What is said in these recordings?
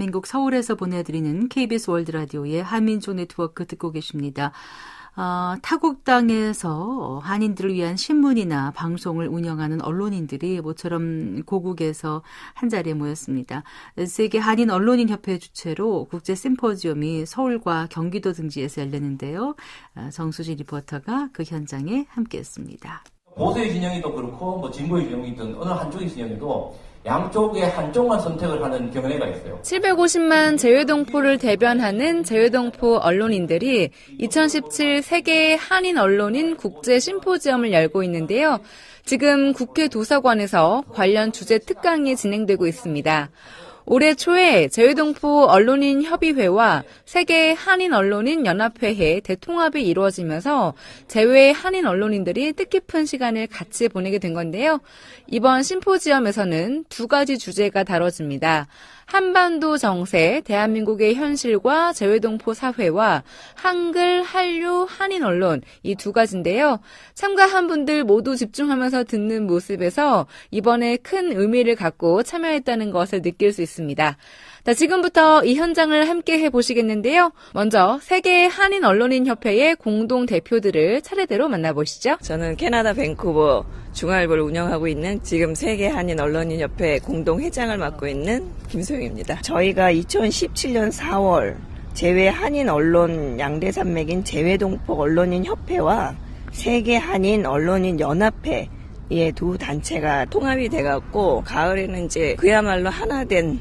대한민국 서울에서 보내드리는 KBS 월드라디오의 한민족 네트워크 듣고 계십니다. 타국 땅에서 한인들을 위한 신문이나 방송을 운영하는 언론인들이 모처럼 고국에서 한자리에 모였습니다. 세계 한인 언론인 협회 주최로 국제 심포지엄이 서울과 경기도 등지에서 열렸는데요. 정수진 리포터가 그 현장에 함께했습니다. 보수의 진영이도 그렇고 진보의 진영이든 어느 한쪽의 진영이도 양쪽의 한쪽만 선택을 하는 경향가 있어요. 750만 재외동포를 대변하는 재외동포 언론인들이 2017 세계 한인 언론인 국제 심포지엄을 열고 있는데요. 지금 국회 도서관에서 관련 주제 특강이 진행되고 있습니다. 올해 초에 재외동포 언론인 협의회와 세계 한인 언론인 연합회의 대통합이 이루어지면서 재외 한인 언론인들이 뜻깊은 시간을 같이 보내게 된 건데요. 이번 심포지엄에서는 두 가지 주제가 다뤄집니다. 한반도 정세, 대한민국의 현실과 재외동포 사회와 한글, 한류, 한인 언론 이 두 가지인데요. 참가한 분들 모두 집중하면서 듣는 모습에서 이번에 큰 의미를 갖고 참여했다는 것을 느낄 수 있습니다. 자, 지금부터 이 현장을 함께 해보시겠는데요. 먼저 세계 한인 언론인 협회의 공동 대표들을 차례대로 만나보시죠. 저는 캐나다 밴쿠버 중앙일보를 운영하고 있는 지금 세계 한인 언론인 협회 공동 회장을 맡고 있는 김소영입니다. 저희가 2017년 4월 재외 한인 언론 양대산맥인 재외동포 언론인 협회와 세계 한인 언론인 연합회 이 두 단체가 통합이 돼갖고 가을에는 이제 그야말로 하나 된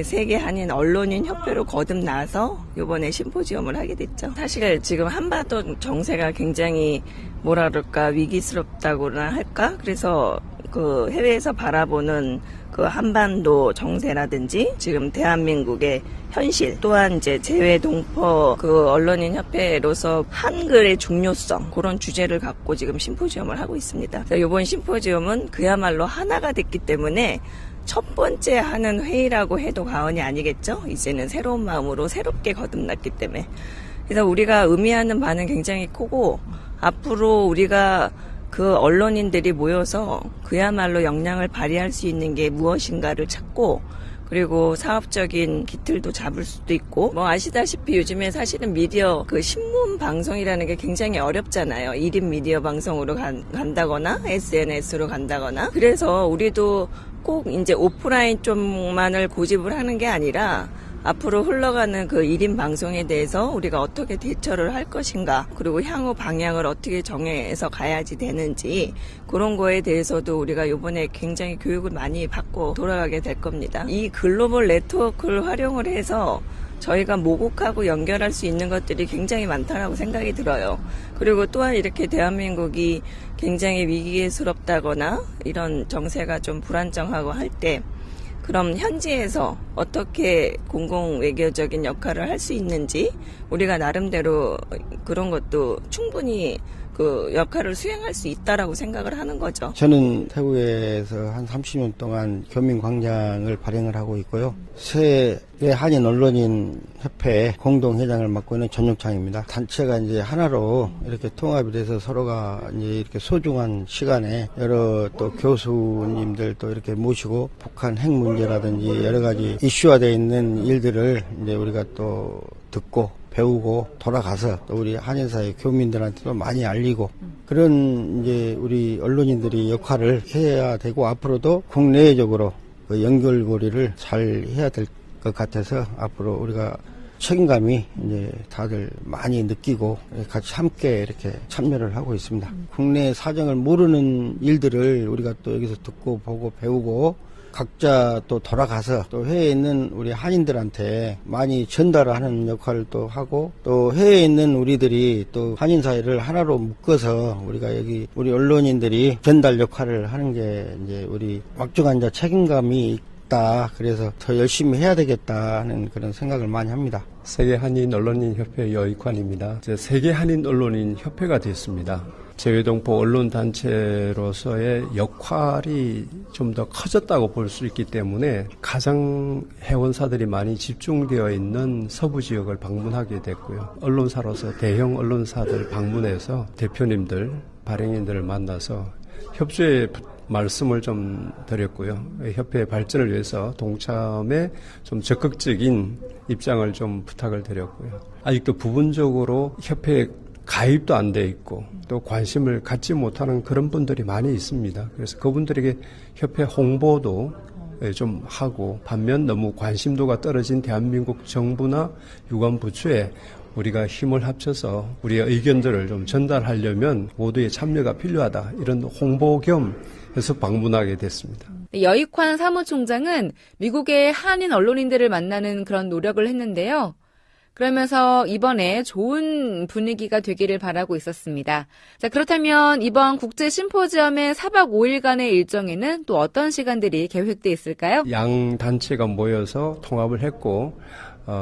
세계 한인 언론인 협회로 거듭나서 이번에 심포지엄을 하게 됐죠. 사실 지금 한반도 정세가 굉장히 뭐라 그럴까 위기스럽다고나 할까? 그래서 그 해외에서 바라보는 그 한반도 정세라든지 지금 대한민국의 현실 또한 이제 재외동포 그 언론인 협회로서 한글의 중요성 그런 주제를 갖고 지금 심포지엄을 하고 있습니다. 이번 심포지엄은 그야말로 하나가 됐기 때문에 첫 번째 하는 회의라고 해도 과언이 아니겠죠. 이제는 새로운 마음으로 새롭게 거듭났기 때문에 그래서 우리가 의미하는 바는 굉장히 크고 앞으로 우리가 그 언론인들이 모여서 그야말로 역량을 발휘할 수 있는 게 무엇인가를 찾고 그리고 사업적인 기틀도 잡을 수도 있고 뭐 아시다시피 요즘에 사실은 미디어 그 신문 방송이라는 게 굉장히 어렵잖아요. 1인 미디어 방송으로 간다거나 SNS로 간다거나 그래서 우리도 꼭 이제 오프라인 쪽만을 고집을 하는 게 아니라 앞으로 흘러가는 그 1인 방송에 대해서 우리가 어떻게 대처를 할 것인가 그리고 향후 방향을 어떻게 정해서 가야지 되는지 그런 거에 대해서도 우리가 이번에 굉장히 교육을 많이 받고 돌아가게 될 겁니다. 이 글로벌 네트워크를 활용을 해서 저희가 모국하고 연결할 수 있는 것들이 굉장히 많다라고 생각이 들어요. 그리고 또한 이렇게 대한민국이 굉장히 위기스럽다거나 이런 정세가 좀 불안정하고 할 때 그럼 현지에서 어떻게 공공외교적인 역할을 할 수 있는지 우리가 나름대로 그런 것도 충분히 그 역할을 수행할 수 있다라고 생각을 하는 거죠. 저는 태국에서 한 30년 동안 교민광장을 발행을 하고 있고요. 세계 한인 언론인 협회 공동회장을 맡고 있는 전용창입니다. 단체가 이제 하나로 이렇게 통합이 돼서 서로가 이제 이렇게 소중한 시간에 여러 또 교수님들 또 이렇게 모시고 북한 핵 문제라든지 여러 가지 이슈화되어 있는 일들을 이제 우리가 또 듣고 배우고 돌아가서 또 우리 한인사회 교민들한테도 많이 알리고 그런 이제 우리 언론인들이 역할을 해야 되고 앞으로도 국내적으로 그 연결고리를 잘 해야 될 것 같아서 앞으로 우리가 책임감이 이제 다들 많이 느끼고 같이 함께 이렇게 참여를 하고 있습니다. 국내 사정을 모르는 일들을 우리가 또 여기서 듣고 보고 배우고 각자 또 돌아가서 또 해외에 있는 우리 한인들한테 많이 전달하는 역할을 또 하고 또 해외에 있는 우리들이 또 한인 사회를 하나로 묶어서 우리가 여기 우리 언론인들이 전달 역할을 하는 게 이제 우리 막중한 책임감이 있다. 그래서 더 열심히 해야 되겠다 하는 그런 생각을 많이 합니다. 세계 한인 언론인 협회 여익환입니다. 세계 한인 언론인 협회가 됐습니다. 재외동포 언론단체로서의 역할이 좀 더 커졌다고 볼 수 있기 때문에 가장 회원사들이 많이 집중되어 있는 서부 지역을 방문하게 됐고요. 언론사로서 대형 언론사들 방문해서 대표님들, 발행인들을 만나서 협조에 말씀을 좀 드렸고요. 협회의 발전을 위해서 동참에 좀 적극적인 입장을 좀 부탁을 드렸고요. 아직도 부분적으로 협회에 가입도 안 돼 있고 또 관심을 갖지 못하는 그런 분들이 많이 있습니다. 그래서 그분들에게 협회 홍보도 좀 하고, 반면 너무 관심도가 떨어진 대한민국 정부나 유관부처에 우리가 힘을 합쳐서 우리의 의견들을 좀 전달하려면 모두의 참여가 필요하다, 이런 홍보 겸 해서 방문하게 됐습니다. 여익환 사무총장은 미국의 한인 언론인들을 만나는 그런 노력을 했는데요. 그러면서 이번에 좋은 분위기가 되기를 바라고 있었습니다. 자, 그렇다면 이번 국제 심포지엄의 4박 5일간의 일정에는 또 어떤 시간들이 계획돼 있을까요? 양 단체가 모여서 통합을 했고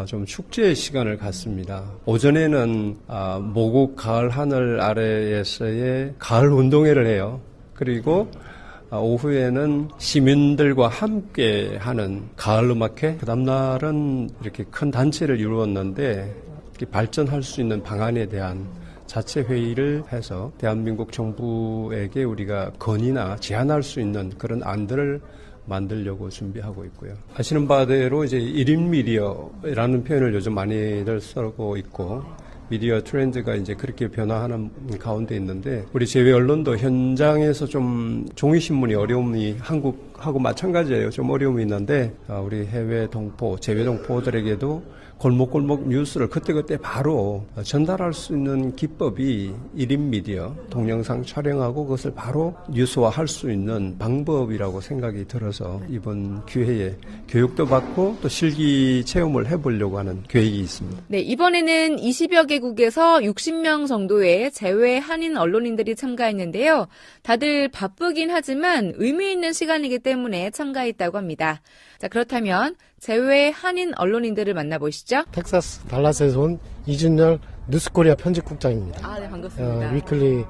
좀 축제의 시간을 갖습니다. 오전에는 모국 가을 하늘 아래에서의 가을 운동회를 해요. 그리고 오후에는 시민들과 함께 하는 가을 음악회. 그 다음날은 이렇게 큰 단체를 이루었는데 발전할 수 있는 방안에 대한 자체 회의를 해서 대한민국 정부에게 우리가 건의나 제안할 수 있는 그런 안들을 만들려고 준비하고 있고요. 아시는 바대로 이제 1인 미디어라는 표현을 요즘 많이들 쓰고 있고, 미디어 트렌드가 이제 그렇게 변화하는 가운데 있는데, 우리 제외 언론도 현장에서 좀 종이신문이 어려움이 한국하고 마찬가지예요. 좀 어려움이 있는데, 우리 해외 동포, 제외 동포들에게도 골목골목 뉴스를 그때그때 바로 전달할 수 있는 기법이 1인 미디어, 동영상 촬영하고 그것을 바로 뉴스화할 수 있는 방법이라고 생각이 들어서 이번 기회에 교육도 받고 또 실기 체험을 해보려고 하는 계획이 있습니다. 네, 이번에는 20여 개국에서 60명 정도의 제외 한인 언론인들이 참가했는데요. 다들 바쁘긴 하지만 의미 있는 시간이기 때문에 참가했다고 합니다. 자, 그렇다면 제외 한인 언론인들을 만나보시죠. 텍사스 달라스에서 온 이준열 뉴스코리아 편집국장입니다. 네, 반갑습니다. 위클리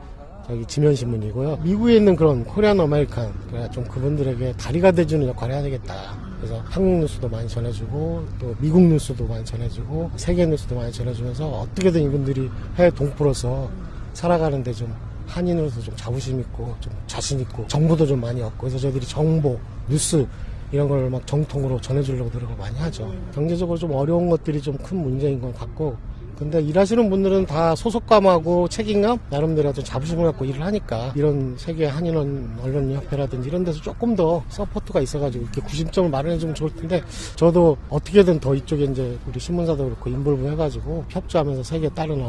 지면신문이고요. 미국에 있는 그런 코리안 아메리칸, 좀 그분들에게 다리가 돼주는 역할을 해야 되겠다. 그래서 한국 뉴스도 많이 전해주고 또 미국 뉴스도 많이 전해주고 세계 뉴스도 많이 전해주면서 어떻게든 이분들이 해외 동포로서 살아가는데 좀 한인으로서 좀 자부심 있고 좀 자신 있고 정보도 좀 많이 얻고, 그래서 저희들이 정보, 뉴스 이런 걸 막 정통으로 전해주려고 노력을 많이 하죠. 경제적으로 좀 어려운 것들이 좀 큰 문제인 것 같고, 근데 일하시는 분들은 다 소속감하고 책임감, 나름대로 좀 자부심을 갖고 일을 하니까 이런 세계 한인 언론협회라든지 이런 데서 조금 더 서포트가 있어가지고 이렇게 구심점을 마련해주면 좋을 텐데, 저도 어떻게든 더 이쪽에 이제 우리 신문사도 그렇고 인볼브 해가지고 협조하면서 세계 다른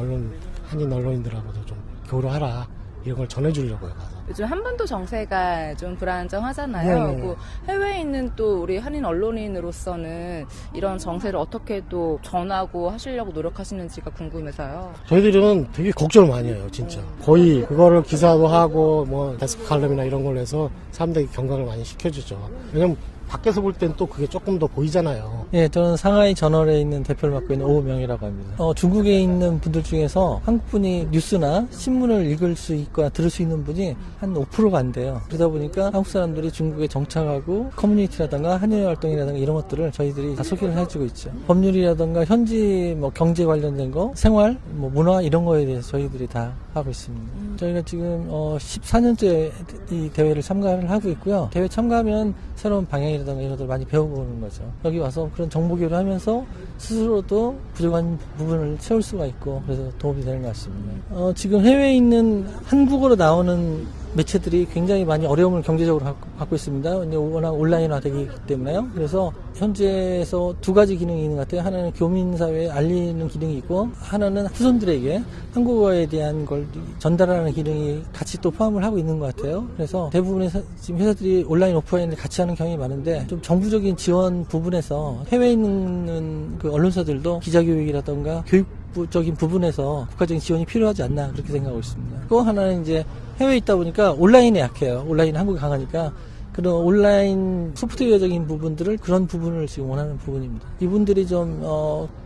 한인 언론인들하고도 좀 교류하라, 이런 걸 전해주려고요. 요즘 한반도 정세가 좀 불안정하잖아요. 네. 그리고 해외에 있는 또 우리 한인 언론인으로서는 이런 정세를 어떻게 또 전하고 하시려고 노력하시는지가 궁금해서요. 저희들은 되게 걱정을 많이 해요, 진짜. 거의 그거를 기사도 하고 뭐 데스크 칼럼이나 이런 걸로 해서 사람들에게 경각을 많이 시켜주죠. 왜냐면 밖에서 볼 땐 또 그게 조금 더 보이잖아요. 예, 저는 상하이 저널에 있는 대표를 맡고 있는 오우명이라고 합니다. 중국에 있는 분들 중에서 한국분이 뉴스나 신문을 읽을 수 있거나 들을 수 있는 분이 한 5%가 안 돼요. 그러다 보니까 한국 사람들이 중국에 정착하고 커뮤니티라든가 한일 활동이라든가 이런 것들을 저희들이 다 소개를 해주고 있죠. 법률이라든가 현지 뭐 경제 관련된 거, 생활, 뭐 문화 이런 거에 대해서 저희들이 다 하고 있습니다. 저희가 지금 14년째 이 대회를 참가를 하고 있고요. 대회 참가하면 새로운 방향이라든가 이런 것들 많이 배워보는 거죠. 여기 와서 그런 정보 교류를 하면서 스스로도 부족한 부분을 채울 수가 있고, 그래서 도움이 되는 것 같습니다. 지금 해외에 있는 한국어로 나오는 매체들이 굉장히 많이 어려움을 경제적으로 갖고 있습니다. 워낙 온라인화되기 때문에요. 그래서 현재에서 두 가지 기능이 있는 것 같아요. 하나는 교민사회에 알리는 기능이 있고, 하나는 후손들에게 한국어에 대한 걸 전달하는 기능이 같이 또 포함을 하고 있는 것 같아요. 그래서 대부분의 지금 회사들이 온라인, 오프라인을 같이 하는 경향이 많은데, 좀 정부적인 지원 부분에서 해외에 있는 그 언론사들도 기자교육이라든가 교육적인 부분에서 국가적인 지원이 필요하지 않나, 그렇게 생각하고 있습니다. 또 하나는 이제 해외에 있다 보니까 온라인에 약해요. 온라인 한국이 강하니까 그런 온라인 소프트웨어적인 부분들을, 그런 부분을 지금 원하는 부분입니다. 이분들이 좀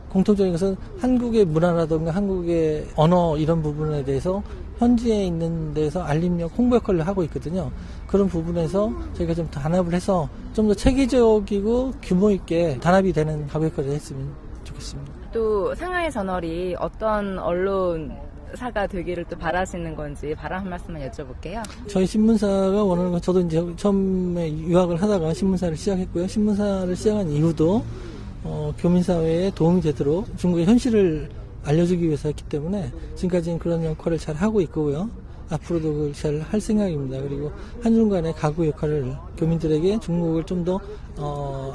공통적인 것은 한국의 문화라든가 한국의 언어 이런 부분에 대해서 현지에 있는 데서 알림력, 홍보 역할을 하고 있거든요. 그런 부분에서 저희가 좀 단합을 해서 좀 더 체계적이고 규모 있게 단합이 되는 가구 역할을 했으면 좋겠습니다. 또 상하이 저널이 어떤 언론 신문사가 되기를 또 바라시는 건지 바람 한 말씀만 여쭤볼게요. 저희 신문사가 원하는 건 저도 이제 처음에 유학을 하다가 신문사를 시작했고요. 신문사를 시작한 이유도 교민사회에 도움이 되도록 중국의 현실을 알려주기 위해서 했기 때문에 지금까지는 그런 역할을 잘 하고 있고요. 앞으로도 그걸 잘 할 생각입니다. 그리고 한중간의 가구 역할을 교민들에게 중국을 좀 더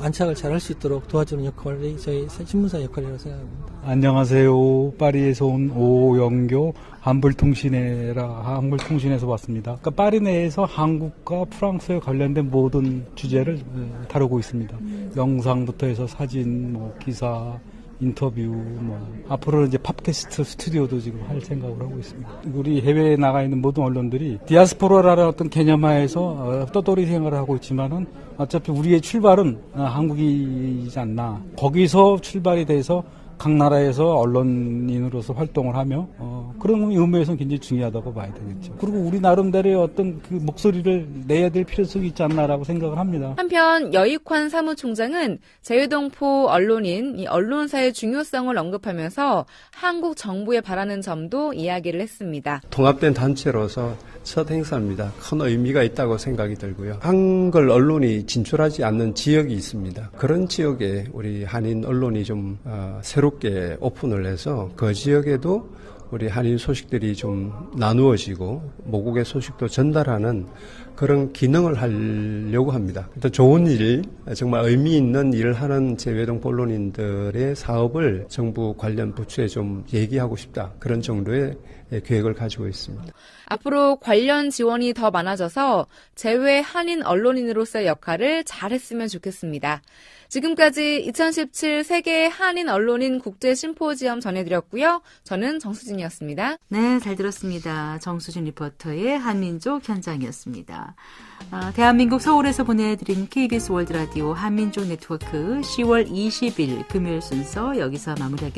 안착을 잘 할 수 있도록 도와주는 역할이 저희 신문사 역할이라고 생각합니다. 안녕하세요. 파리에서 온 오영교 한불통신에서 왔습니다. 그러니까 파리 내에서 한국과 프랑스에 관련된 모든 주제를 다루고 있습니다. 영상부터 해서 사진, 기사, 인터뷰, 앞으로는 이제 팟캐스트 스튜디오도 지금 할 생각을 하고 있습니다. 우리 해외에 나가 있는 모든 언론들이 디아스포라라는 어떤 개념하에서 떠돌이 생활을 하고 있지만은 어차피 우리의 출발은 한국이지 않나. 거기서 출발이 돼서 각 나라에서 언론인으로서 활동을 하며 그런 의미에서는 굉장히 중요하다고 봐야 되겠죠. 그리고 우리 나름대로의 어떤 그 목소리를 내야 될 필요성이 있지 않나라고 생각을 합니다. 한편 여익환 사무총장은 제외동포 언론인 이 언론사의 중요성을 언급하면서 한국 정부에 바라는 점도 이야기를 했습니다. 통합된 단체로서 첫 행사입니다. 큰 의미가 있다고 생각이 들고요. 한글 언론이 진출하지 않는 지역이 있습니다. 그런 지역에 우리 한인 언론이 좀 새롭게 오픈을 해서 그 지역에도 우리 한인 소식들이 좀 나누어지고 모국의 소식도 전달하는 그런 기능을 하려고 합니다. 또 좋은 일, 정말 의미 있는 일을 하는 제외동포 언론인들의 사업을 정부 관련 부처에 좀 얘기하고 싶다. 그런 정도의 계획을 가지고 있습니다. 앞으로 관련 지원이 더 많아져서 제외 한인 언론인으로서의 역할을 잘했으면 좋겠습니다. 지금까지 2017 세계 한인 언론인 국제 심포지엄 전해드렸고요. 저는 정수진이었습니다. 네, 잘 들었습니다. 정수진 리포터의 한민족 현장이었습니다. 대한민국 서울에서 보내드린 KBS 월드라디오 한민족 네트워크 10월 20일 금요일 순서 여기서 마무리하겠습니다.